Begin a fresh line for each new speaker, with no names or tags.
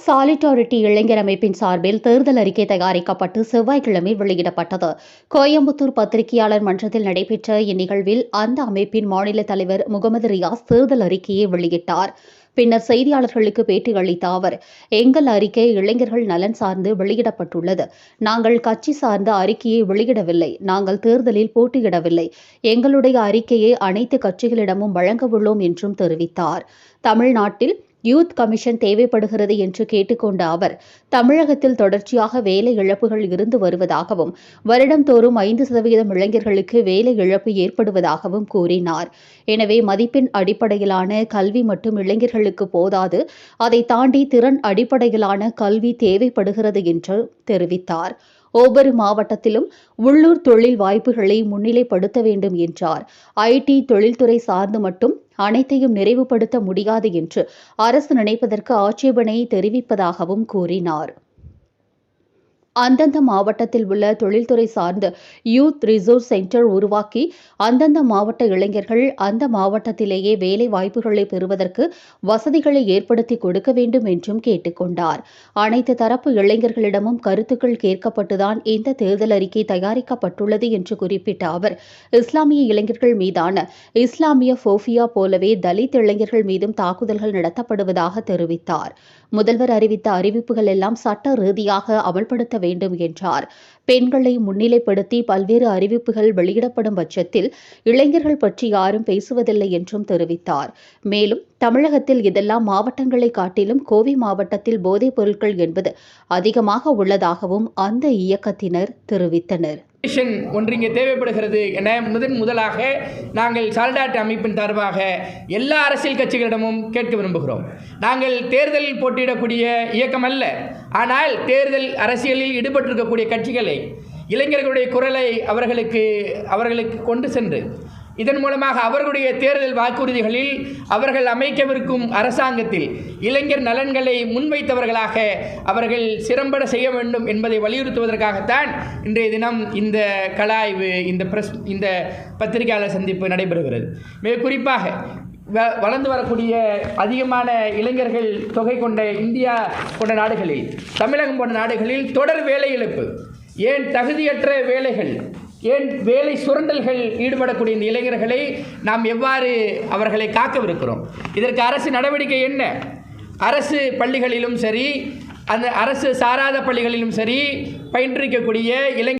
Solidarity இளைஞர் அமைப்பின் சார்பில் தேர்தல் அறிக்கை தயாரிக்கப்பட்டு செவ்வாய்க்கிழமை வெளியிடப்பட்டது. கோயம்புத்தூர் பத்திரிகையாளர் மன்றத்தில் நடைபெற்ற இந்நிகழ்வில் அந்த அமைப்பின் மாநில தலைவர் முகமது ரியாஸ் தேர்தல் அறிக்கையை வெளியிட்டார். பின்னர் செய்தியாளர்களுக்கு பேட்டியளித்த அவர், எங்கள் அறிக்கை இளைஞர்கள் நலன் சார்ந்து வெளியிடப்பட்டுள்ளது. நாங்கள் கட்சி சார்ந்த அறிக்கையை வெளியிடவில்லை. நாங்கள் தேர்தலில் போட்டியிடவில்லை. எங்களுடைய அறிக்கையை அனைத்து கட்சிகளிடமும் வழங்க உள்ளோம் என்றும் தெரிவித்தார். தமிழ்நாட்டில் யூத் கமிஷன் தேவைப்படுகிறது என்று கேட்டுக்கொண்ட அவர், தமிழகத்தில் தொடர்ச்சியாக வேலை இழப்புகள் இருந்து வருவதாகவும், வருடந்தோறும் 5% இளைஞர்களுக்கு வேலை இழப்பு ஏற்படுவதாகவும் கூறினார். எனவே மதிப்பெண் அடிப்படையிலான கல்வி மட்டும் இளைஞர்களுக்கு போதாது, அதை தாண்டி திறன் அடிப்படையிலான கல்வி தேவைப்படுகிறது என்று தெரிவித்தார். ஒவ்வொரு மாவட்டத்திலும் உள்ளூர் தொழில் வாய்ப்புகளை முன்னிலைப்படுத்த வேண்டும் என்றார். ஐடி தொழில்துறை சார்ந்து மட்டும் அனைத்தையும் நிறைவுபடுத்த முடியாது என்று அரசு நினைப்பதற்கு ஆட்சேபனை தெரிவிப்பதாகவும் கூறினார். அந்தந்த மாவட்டத்தில் உள்ள தொழில்துறை சார்ந்த யூத் ரிசோர்ஸ் சென்டர் உருவாக்கி அந்தந்த மாவட்ட இளைஞர்கள் அந்த மாவட்டத்திலேயே வேலை வாய்ப்புகளை பெறுவதற்கு வசதிகளை ஏற்படுத்தி கொடுக்க வேண்டும் என்றும் கேட்டுக்கொண்டார். அனைத்து தரப்பு இளைஞர்களிடமும் கருத்துக்கள் கேட்கப்பட்டுதான் இந்த தேர்தல் அறிக்கை தயாரிக்கப்பட்டுள்ளது என்று குறிப்பிட்ட அவர், இஸ்லாமிய இளைஞர்கள் மீதான இஸ்லாமிய போபியா போலவே தலித் இளைஞர்கள் மீதும் தாக்குதல்கள் நடத்தப்படுவதாக தெரிவித்தார். முதல்வர் அறிவித்த அறிவிப்புகள் எல்லாம் சட்ட ரீதியாக அமல்படுத்த வேண்டும் என்றார். பெண்களை முன்னிலைப்படுத்தி பல்வேறு அறிவிப்புகள் வெளியிடப்படும் பட்சத்தில் இளைஞர்கள் பற்றி யாரும் பேசுவதில்லை என்றும் தெரிவித்தார். மேலும் தமிழகத்தில் இதெல்லாம் மாவட்டங்களை காட்டிலும் கோவை மாவட்டத்தில் போதைப் பொருட்கள் என்பது அதிகமாக உள்ளதாகவும் அந்த இயக்கத்தினர் தெரிவித்தனர்.
ஒன்று இங்கே தேவைப்படுகிறது என முதலாக நாங்கள் சாலிடாரிட்டி அமைப்பின் சார்பாக எல்லா அரசியல் கட்சிகளிடமும் கேட்க விரும்புகிறோம். நாங்கள் தேர்தலில் போட்டியிடக்கூடிய இயக்கம் அல்ல. ஆனால் தேர்தல் அரசியலில் ஈடுபட்டிருக்கக்கூடிய கட்சிகளை, இளைஞர்களுடைய குரலை அவர்களுக்கு கொண்டு சென்று இதன் மூலமாக அவர்களுடைய தேர்தல் வாக்குறுதிகளில் அவர்கள் அமைக்கவிருக்கும் அரசாங்கத்தில் இளைஞர் நலன்களை முன்வைத்தவர்களாக அவர்கள் சிறம்பட செய்ய வேண்டும் என்பதை வலியுறுத்துவதற்காகத்தான் இன்றைய தினம் இந்த கலாய்வு, இந்த பத்திரிகையாளர் சந்திப்பு நடைபெறுகிறது. மிக குறிப்பாக வளர்ந்து வரக்கூடிய அதிகமான இளைஞர்கள் தொகை கொண்ட இந்தியா போன்ற நாடுகளில், தமிழகம் போன்ற நாடுகளில் தொடர் வேலை இழப்பு, ஏன் தகுதியற்ற வேலைகள், ஏன் வேலை சுரண்டல்கள் ஈடுபடக்கூடிய இந்த இளைஞர்களை நாம் எவ்வாறு அவர்களை காக்கவிருக்கிறோம்? இதற்கு அரசு நடவடிக்கை என்ன? அரசு பள்ளிகளிலும் சரி, அந்த அரசு சாராத பள்ளிகளிலும் சரி பயின்றிருக்கக்கூடிய